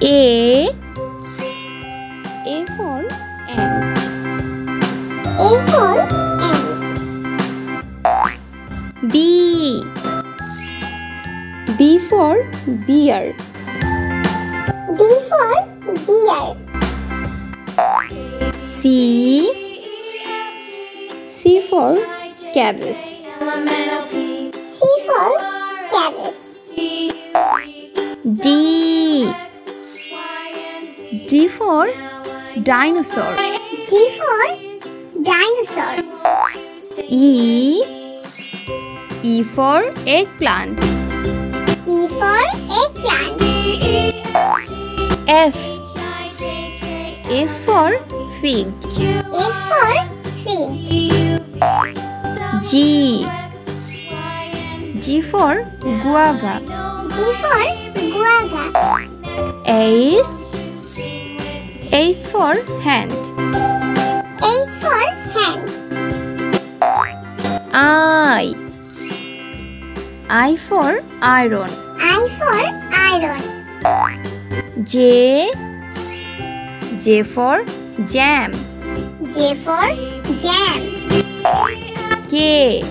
A for ant. A for ant. B for bear. B for bear. C for cabbage. C for cabbage. D for dinosaur. D for dinosaur. E for eggplant. E for eggplant. F for fig. F for fig. G for guava. G for guava. H for hand. H for hand. I for iron. I for iron. J for jam. J for jam. K for key.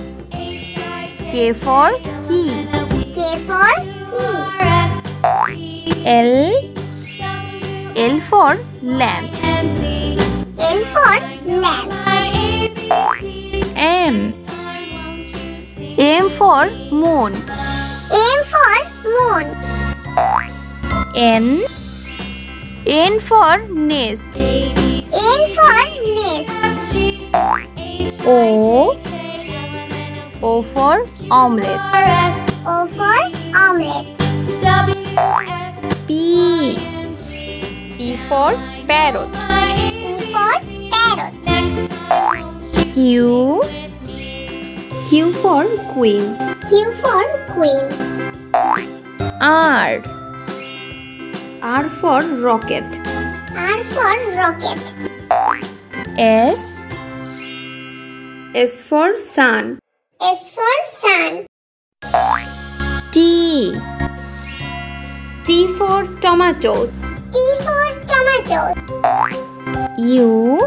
K for key. L for lamp. L for lamp. M for moon. M for moon. N for nest. N for nest. O for omelette. O for omelette. P for parrot. P for parrot. Q for queen. Q for queen. R for rocket. R for rocket. S for sun. S for sun. T for tomato. T for tomato. U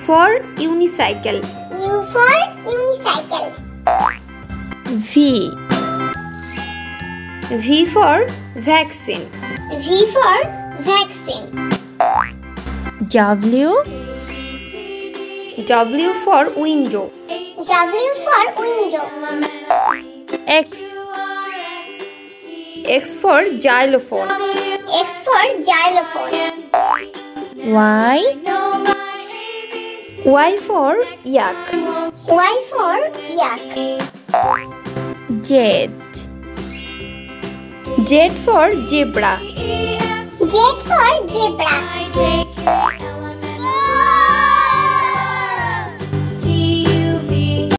for unicycle. U for unicycle. V for vaccine. V for vaccine. W for window. W for window. X for xylophone. X for xylophone. Y for yak. Y for yak. Z for zebra. Z for zebra.